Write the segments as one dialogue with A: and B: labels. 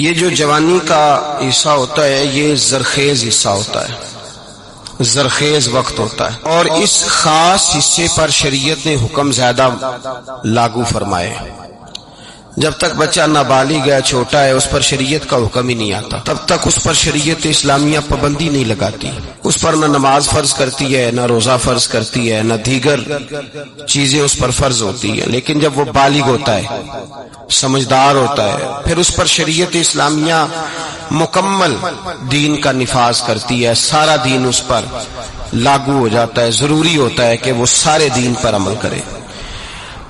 A: یہ جو جوانی کا حصہ ہوتا ہے یہ زرخیز حصہ ہوتا ہے، زرخیز وقت ہوتا ہے، اور اس خاص حصے پر شریعت نے حکم زیادہ لاگو فرمائے۔ جب تک بچہ نابالغ ہے، چھوٹا ہے، اس پر شریعت کا حکم ہی نہیں آتا، تب تک اس پر شریعت اسلامیہ پابندی نہیں لگاتی، اس پر نہ نماز فرض کرتی ہے، نہ روزہ فرض کرتی ہے، نہ دیگر چیزیں اس پر فرض ہوتی ہیں۔ لیکن جب وہ بالغ ہوتا ہے، سمجھدار ہوتا ہے، پھر اس پر شریعت اسلامیہ مکمل دین کا نفاذ کرتی ہے، سارا دین اس پر لاگو ہو جاتا ہے، ضروری ہوتا ہے کہ وہ سارے دین پر عمل کرے۔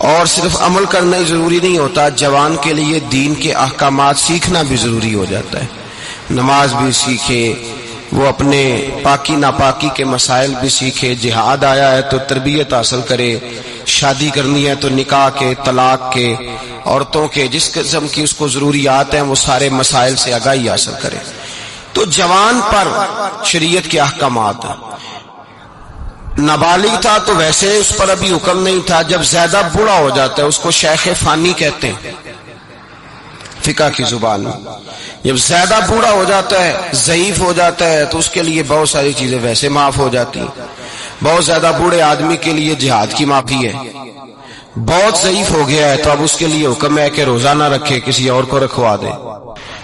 A: اور صرف عمل کرنا ہی ضروری نہیں ہوتا، جوان کے لیے دین کے احکامات سیکھنا بھی ضروری ہو جاتا ہے، نماز بھی سیکھے، وہ اپنے پاکی ناپاکی کے مسائل بھی سیکھے، جہاد آیا ہے تو تربیت حاصل کرے، شادی کرنی ہے تو نکاح کے، طلاق کے، عورتوں کے جس قسم کی اس کو ضروریات ہیں وہ سارے مسائل سے آگاہی حاصل کرے۔ تو جوان پر شریعت کے احکامات ہیں۔ نابالغ تھا تو ویسے اس پر ابھی حکم نہیں تھا، جب زیادہ بوڑھا ہو جاتا ہے اس کو شیخ فانی کہتے ہیں فقہ کی زبان میں۔ جب زیادہ بوڑھا ہو جاتا ہے، ضعیف ہو جاتا ہے، تو اس کے لیے بہت ساری چیزیں ویسے معاف ہو جاتی ہیں۔ بہت زیادہ بوڑھے آدمی کے لیے جہاد کی معافی ہے۔ بہت ضعیف ہو گیا ہے تو اب اس کے لیے حکم ہے کہ روزہ نہ رکھے، کسی اور کو رکھوا دے۔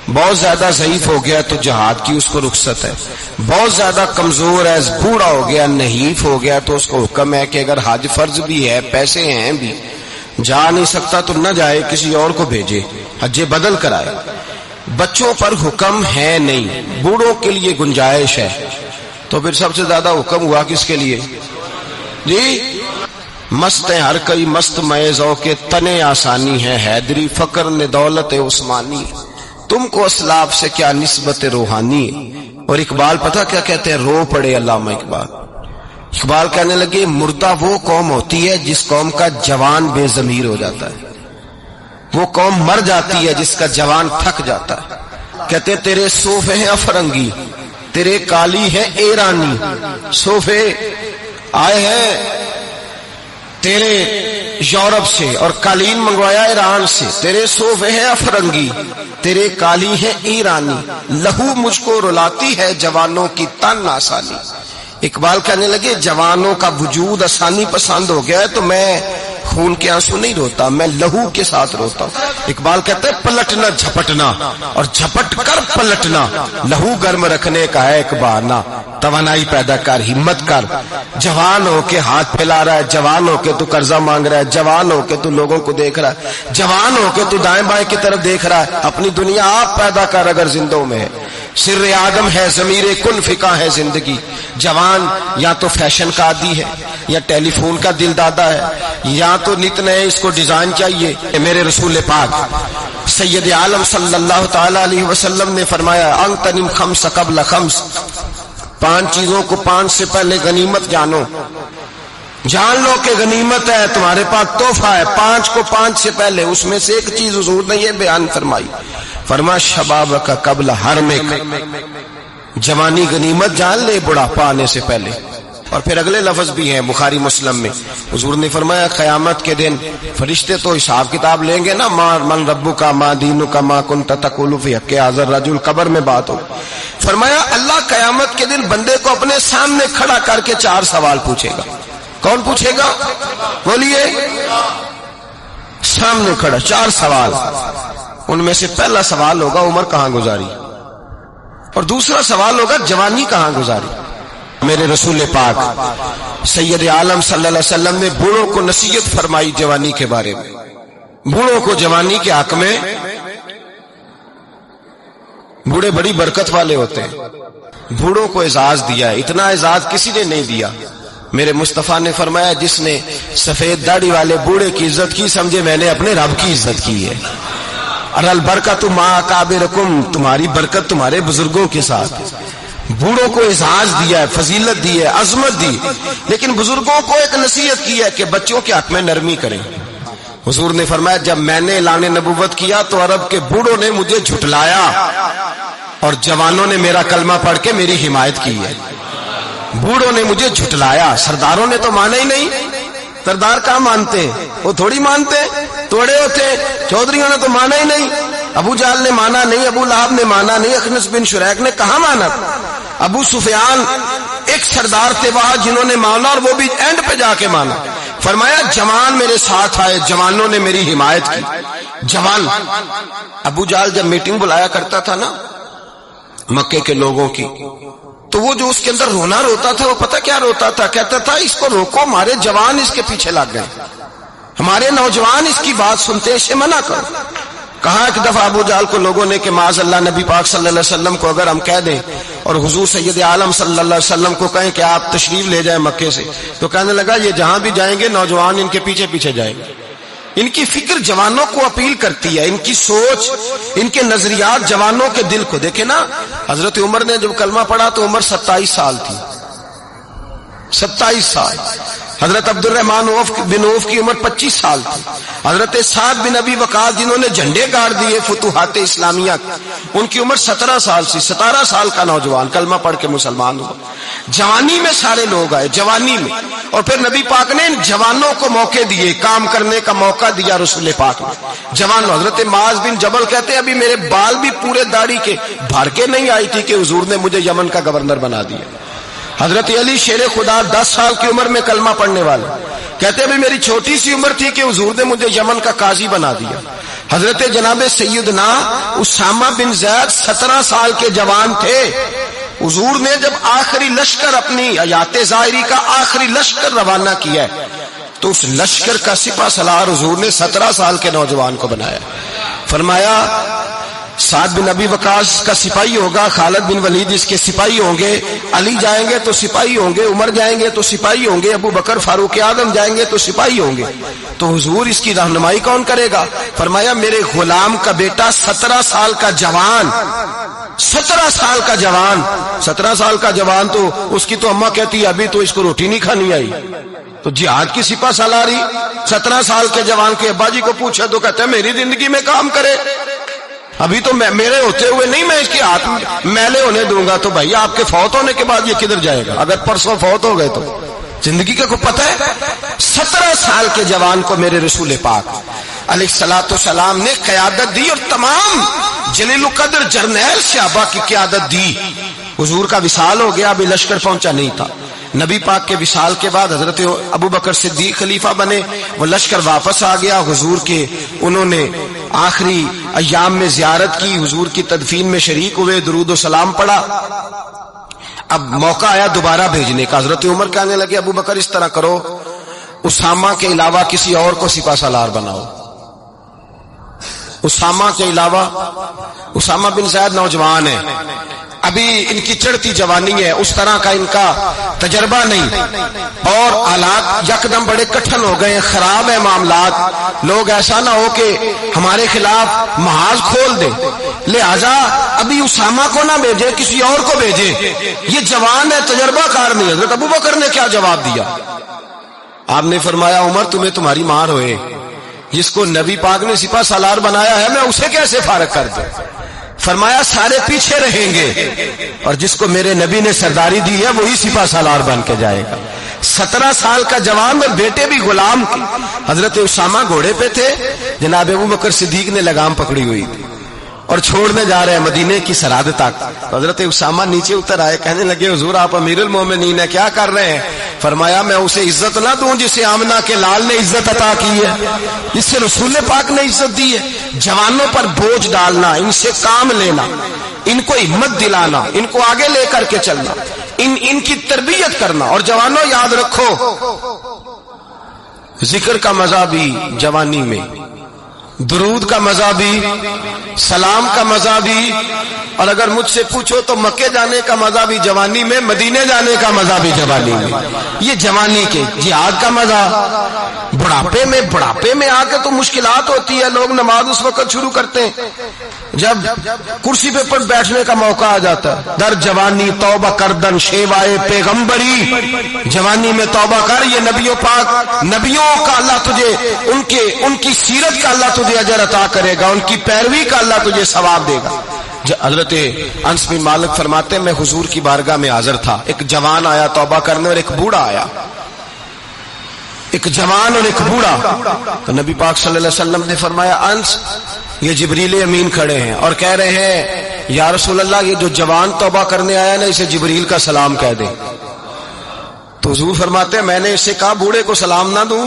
A: بہت زیادہ ضعیف ہو گیا تو جہاد کی اس کو رخصت ہے۔ بہت زیادہ کمزور ہے، بوڑھا ہو گیا، نحیف ہو گیا، تو اس کو حکم ہے کہ اگر حج فرض بھی ہے، پیسے ہیں بھی، جا نہیں سکتا تو نہ جائے، کسی اور کو بھیجے، حج بدل کرائے۔ بچوں پر حکم ہے نہیں، بوڑھوں کے لیے گنجائش ہے، تو پھر سب سے زیادہ حکم ہوا کس کے لیے؟ جی مست ہر کئی مست مئے ذوق تنے آسانی ہے، حیدری فقر نے دولت عثمانی، تم کو اسلاف سے کیا نسبت روحانی۔ اور اقبال پتہ کیا کہتے ہیں؟ رو پڑے علامہ اقبال کہنے لگے مردہ وہ قوم ہوتی ہے جس قوم کا جوان بے ضمیر ہو جاتا ہے، وہ قوم مر جاتی ہے جس کا جوان تھک جاتا ہے۔ کہتے تیرے صوفے ہیں افرنگی، تیرے کالی ہے ایرانی، صوفے آئے ہیں تیرے یورپ سے اور قالین منگوایا ایران سے، تیرے صوفے ہیں افرنگی، تیرے کالی ہے ایرانی، لہو مجھ کو رلاتی ہے جوانوں کی تن آسانی۔ اقبال کہنے لگے جوانوں کا وجود آسانی پسند ہو گیا ہے تو میں خون کے آنسو نہیں روتا، میں لہو کے ساتھ روتا ہوں۔ اقبال کہتے ہیں پلٹنا جھپٹنا اور جھپٹ کر پلٹنا، لہو گرم رکھنے کا ہے ایک بہانہ، توانائی پیدا کر، ہمت کر، جوان ہو کے ہاتھ پھیلا رہا ہے، جوان ہو کے تو قرضہ مانگ رہا ہے، جوان ہو کے تو لوگوں کو دیکھ رہا ہے، جوان ہو کے تو دائیں بائیں کی طرف دیکھ رہا ہے، اپنی دنیا آپ پیدا کر اگر زندوں میں ہے۔ سر آدم ہے ضمیر کن فقہ ہے زندگی۔ جوان یا تو فیشن کا عادی ہے، یا ٹیلی فون کا دل دادا ہے، یا تو نت نئے اس کو ڈیزائن چاہیے۔ میرے رسول پاک سید عالم صلی اللہ تعالی علیہ وسلم نے فرمایا اغتنم خمس قبل خمس، 5 چیزوں کو 5 سے پہلے غنیمت جانو، جان لو کہ غنیمت ہے، تمہارے پاس تحفہ ہے، 5 کو 5 سے پہلے۔ اس میں سے ایک چیز حضور نے یہ بیان فرمائی، فرما شباب کا قبل حرمک، جوانی غنیمت جان لے بڑھاپا آنے سے پہلے۔ اور پھر اگلے لفظ بھی ہیں بخاری مسلم میں، حضور نے فرمایا قیامت کے دن فرشتے تو حساب کتاب لیں گے نا، من ربک ما دینک ما کنت تقول فی حق ھذا الرجل، قبر میں بات ہو۔ فرمایا اللہ قیامت کے دن بندے کو اپنے سامنے کھڑا کر کے 4 سوال پوچھے گا۔ کون پوچھے گا؟ بولیے۔ سامنے کھڑا 4 سوال، ان میں سے پہلا سوال ہوگا عمر کہاں گزاری، اور دوسرا سوال ہوگا جوانی کہاں گزاری۔ میرے رسول پاک سید عالم صلی اللہ علیہ وسلم نے بوڑھوں کو نصیحت فرمائی جوانی کے بارے میں، بوڑھوں کو جوانی کے حق میں، بوڑھے بڑی برکت والے ہوتے ہیں، بوڑھوں کو اعزاز دیا ہے، اتنا اعزاز کسی نے نہیں دیا۔ میرے مصطفیٰ نے فرمایا جس نے سفید داڑھی والے بوڑھے کی عزت کی، سمجھے میں نے اپنے رب کی عزت کی ہے۔ اور البرکۃ مع اکابرکم، تمہاری برکت تمہارے بزرگوں کے ساتھ۔ بوڑھوں کو اعزاز دیا ہے، فضیلت دی ہے، عظمت دی، لیکن بزرگوں کو ایک نصیحت کی ہے کہ بچوں کے حق میں نرمی کریں۔ حضور نے فرمایا جب میں نے اعلان نبوت کیا تو عرب کے بوڑھوں نے مجھے جھٹلایا اور جوانوں نے میرا کلمہ پڑھ کے میری حمایت کی ہے۔ بوڑھوں نے مجھے جھٹلایا، سرداروں نے تو مانا ہی نہیں۔ سردار کہاں مانتے ہیں، وہ تھوڑی مانتے، توڑے ہوتے، چودھریوں نے تو مانا ہی نہیں۔ ابو جہل نے مانا نہیں, ابو لہب نے مانا نہیں, اخنس بن شریک نے کہاں مانا. ابو سفیان ایک سردار تھے وہاں جنہوں نے مانا, اور وہ بھی اینڈ پہ جا کے مانا. فرمایا جوان میرے ساتھ آئے, جوانوں نے میری حمایت کی. جوان ابو جہل جب میٹنگ بلایا کرتا تھا نا مکے کے لوگوں کی, تو وہ جو اس کے اندر رونا روتا تھا, وہ پتہ کیا روتا تھا؟ کہتا تھا اس کو روکو, ہمارے جوان اس کے پیچھے لگ گئے, ہمارے نوجوان اس کی بات سنتے, اسے منع کرو. کہا ایک دفعہ ابو جہل کو لوگوں نے کہ معاذ اللہ نبی پاک صلی اللہ علیہ وسلم کو اگر ہم کہہ دیں اور حضور سید عالم صلی اللہ علیہ وسلم کو کہیں کہ آپ تشریف لے جائیں مکے سے, تو کہنے لگا یہ جہاں بھی جائیں گے نوجوان ان کے پیچھے پیچھے جائیں گے. ان کی فکر جوانوں کو اپیل کرتی ہے, ان کی سوچ, ان کے نظریات جوانوں کے دل کو. دیکھیں نا حضرت عمر نے جب کلمہ پڑھا تو عمر 27 سال تھی, 27 سال. حضرت عبد الرحمن بن عوف کی عمر 25 سال تھی. حضرت سعد بن ابی وقاص جنہوں نے جھنڈے گاڑ دیے فتوحات اسلامیہ, ان کی عمر 17 سال سی. 17 سال کا نوجوان کلمہ پڑھ کے مسلمان ہوا. جوانی میں سارے لوگ آئے, جوانی میں. اور پھر نبی پاک نے ان جوانوں کو موقع دیے, کام کرنے کا موقع دیا رسول پاک نے. جوان حضرت معاذ بن جبل کہتے ہیں ابھی میرے بال بھی پورے داڑھی کے بھر کے نہیں آئی تھی کہ حضور نے مجھے یمن کا گورنر بنا دیا. حضرت علی شیر خدا 10 سال کی عمر میں کلمہ پڑھنے والے, کہتے ابھی میری چھوٹی سی عمر تھی کہ حضور نے مجھے یمن کا قاضی بنا دیا. حضرت جناب سیدنا اسامہ بن زید 17 سال کے جوان تھے. حضور نے جب آخری لشکر, اپنی حیات ظاہری کا آخری لشکر روانہ کیا ہے, تو اس لشکر کا سپہ سالار حضور نے 17 سال کے نوجوان کو بنایا. فرمایا سعد بن ابی وقاص کا سپاہی ہوگا, خالد بن ولید اس کے سپاہی ہوں گے, علی جائیں گے تو سپاہی ہوں گے, عمر جائیں گے تو سپاہی ہوں گے, ابو بکر فاروق اعظم جائیں گے تو سپاہی ہوں گے. تو حضور اس کی رہنمائی کون کرے گا؟ فرمایا میرے غلام کا بیٹا 17 سال کا جوان, 17 سال کا جوان, 17 سال کا جوان, تو اس کی تو اماں کہتی ہے ابھی تو اس کو روٹی نہیں کھانی آئی. تو جہاد کی سپہ سالاری 17 سال کے جوان کے ابا جی کو پوچھا تو کہتے ہیں میری زندگی میں کام کرے, ابھی تو میرے ہوتے ہوئے نہیں میں اس کے ہاتھ میلے ہونے دوں گا. تو بھائی آپ کے فوت ہونے کے بعد یہ کدھر جائے گا؟ اگر پرسوں فوت ہو گئے تو زندگی کا کو پتہ ہے. 17 سال کے جوان کو میرے رسول پاک علیہ الصلوۃ والسلام نے قیادت دی, اور تمام جلیل القدر جرنیل صحابہ کی قیادت دی. حضور کا وصال ہو گیا, ابھی لشکر پہنچا نہیں تھا. نبی پاک کے وصال کے بعد حضرت ابو بکر صدیق خلیفہ بنے, وہ لشکر واپس آ گیا. حضور کے انہوں نے آخری ایام میں زیارت کی, حضور کی تدفین میں شریک ہوئے, درود و سلام پڑھا. اب موقع آیا دوبارہ بھیجنے کا. حضرت عمر کہنے لگے ابو بکر اس طرح کرو, اسامہ کے علاوہ کسی اور کو سپہ سالار بناؤ. اسامہ کے علاوہ, اسامہ بن زید نوجوان ہے, ابھی ان کی چڑھتی جوانی ہے, اس طرح کا ان کا تجربہ نہیں, اور حالات یکدم بڑے کٹھن ہو گئے, خراب ہے معاملات. لوگ ایسا نہ ہو کہ ہمارے خلاف محاذ کھول دیں, لہذا ابھی اسامہ کو نہ بھیجے, کسی اور کو بھیجے. یہ جوان ہے, تجربہ کار نہیں. حضرت ابو بکر نے کیا جواب دیا؟ آپ نے فرمایا عمر تمہیں تمہاری مار ہوئے, جس کو نبی پاک نے سپہ سالار بنایا ہے میں اسے کیسے فارغ کر دوں؟ فرمایا سارے پیچھے رہیں گے, اور جس کو میرے نبی نے سرداری دی ہے وہی سپہ سالار بن کے جائے گا. 17 سال کا جوان اور بیٹے بھی غلام کی. حضرت اسامہ گھوڑے پہ تھے, جناب ابو بکر صدیق نے لگام پکڑی ہوئی تھی اور چھوڑنے جا رہے ہیں مدینے کی سرحد تک. حضرت اسامہ نیچے اتر آئے, کہنے لگے حضور آپ امیر المومنین ہیں, کیا کر رہے ہیں؟ فرمایا میں اسے عزت نہ دوں جسے آمنہ کے لال نے عزت عطا کی ہے, جس سے رسول پاک نے عزت دی ہے. جوانوں پر بوجھ ڈالنا, ان سے کام لینا, ان کو ہمت دلانا, ان کو آگے لے کر کے چلنا, ان کی تربیت کرنا. اور جوانوں یاد رکھو, ذکر کا مزہ بھی جوانی میں, درود کا مزہ بھی, سلام کا مزہ بھی, اور اگر مجھ سے پوچھو تو مکے جانے کا مزہ بھی جوانی میں, مدینے جانے کا مزہ بھی جوانی میں. یہ جوانی کے جہاد کا مزہ. بڑھاپے میں آ کے تو مشکلات ہوتی ہے. لوگ نماز اس وقت شروع کرتے ہیں جب کرسی پہ پر بیٹھنے کا موقع آ جاتا ہے. در جوانی توبہ کردن شیوائے پیغمبری, جوانی میں توبہ کر, یہ نبیوں پاک, نبیوں کا اللہ تجھے ان کی سیرت کا اللہ تجھے اجر عطا کرے گا, ان کی پیروی کا اللہ تجھے ثواب دے گا. حضرت انس بن مالک فرماتے ہیں میں حضور کی بارگاہ میں حاضر تھا, ایک جوان آیا توبہ کرنے اور ایک بوڑھا آیا, ایک جوان اور ایک بوڑھا. تو نبی پاک صلی اللہ علیہ وسلم نے فرمایا انس یہ جبریل امین کھڑے ہیں اور کہہ رہے ہیں یا رسول اللہ یہ جو جوان توبہ کرنے آیا نا اسے جبریل کا سلام کہہ دے. تو حضور فرماتے ہیں میں نے اسے کہا بوڑھے کو سلام نہ دوں؟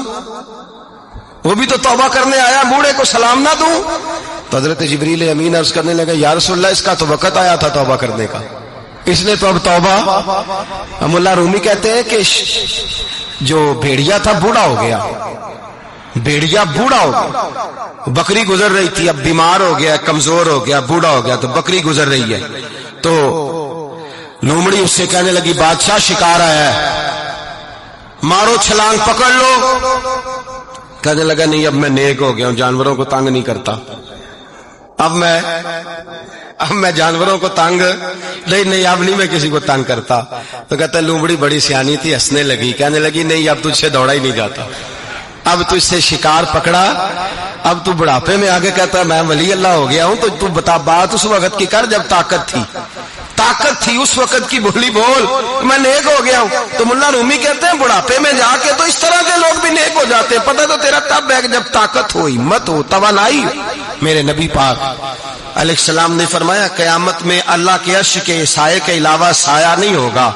A: وہ بھی تو توبہ کرنے آیا، بوڑھے کو سلام نہ دوں؟ تو حضرت جبریل امین عرض کرنے لگے یا رسول اللہ اس کا تو وقت آیا تھا توبہ کرنے کا، اس نے تو اب توبہ. مولا رومی کہتے ہیں کہ جو بھیڑیا تھا بوڑھا ہو گیا، بھیڑیا بوڑھا ہو گیا، بکری گزر رہی تھی، اب بیمار ہو گیا، کمزور ہو گیا، بوڑھا ہو گیا، تو بکری گزر رہی ہے تو لومڑی اس سے کہنے لگی بادشاہ شکار آیا ہے، مارو چھلانگ پکڑ لو. کہنے لگا نہیں اب میں نیک ہو گیا ہوں، جانوروں کو تنگ نہیں کرتا، اب میں جانوروں کو تنگ نہیں اب نہیں میں کسی کو تنگ کرتا. تو کہتا ہے لومڑی بڑی سیانی تھی، ہنسنے لگی، کہنے لگی نہیں اب تجھ سے دوڑا ہی نہیں جاتا، اب تجھ سے شکار پکڑا، اب تو بڑھاپے میں آگے کہتا ہے میں ولی اللہ ہو گیا ہوں. تو بتا بات اس وقت کی کر جب طاقت تھی اس وقت کی بولی بول، میں نیک ہو گیا ہوں. تو ملا رومی کہتے ہیں بڑھاپے میں جا کے تو اس طرح کے لوگ بھی نیک ہو جاتے ہیں. پتہ تو تیرا تب ہے جب طاقت ہو، ہمت ہو، توانائی. میرے نبی پاک علیہ السلام نے فرمایا قیامت میں اللہ کے عرش کے سائے کے علاوہ سایہ نہیں ہوگا.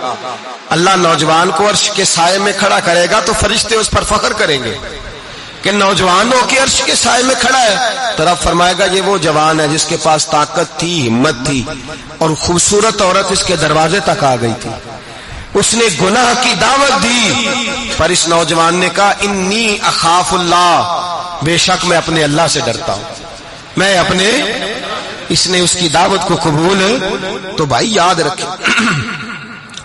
A: اللہ نوجوان کو عرش کے سائے میں کھڑا کرے گا تو فرشتے اس پر فخر کریں گے کہ نوجوان ہو کے عرش کے سائے میں کھڑا ہے. تو رب فرمائے گا یہ وہ جوان ہے جس کے پاس طاقت تھی، ہمت تھی، اور خوبصورت عورت اس کے دروازے تک آ گئی تھی، اس نے گناہ کی دعوت دی، پر اس نوجوان نے کہا انی اخاف اللہ، بے شک میں اپنے اللہ سے ڈرتا ہوں، میں اپنے. اس نے اس کی دعوت کو قبول. تو بھائی یاد رکھیں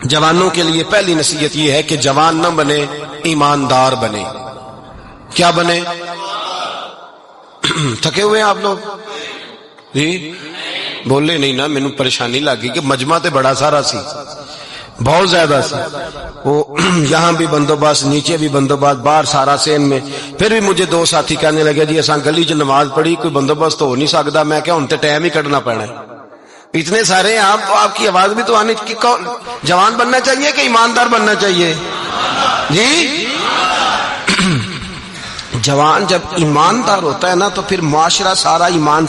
A: جوانوں کے لیے پہلی نصیحت یہ ہے کہ جوان نہ بنے، ایماندار بنے. کیا بنے؟ تھکے ہوئے ہیں آپ لوگ؟ جی بولے نہیں نا، مینوں پریشانی لگ گئی کہ مجمع تے بڑا سارا سی، بہت زیادہ سی، وہ یہاں بھی بندوبست، نیچے بھی بندوبست، باہر سارا سین میں. پھر بھی مجھے دو ساتھی کہنے لگے جی اساں گلی چ نماز پڑھی، کوئی بندوبست ہو نہیں سکتا. میں کیا ہن تے ٹائم ہی کڈنا پینا ہے، اتنے سارے ہیں آپ، تو آپ کی آواز بھی تو آنی. جوان بننا چاہیے کہ ایماندار بننا چاہیے؟ جی جوان جب ایماندار ہوتا ہے نا تو پھر معاشرہ سارا ایمان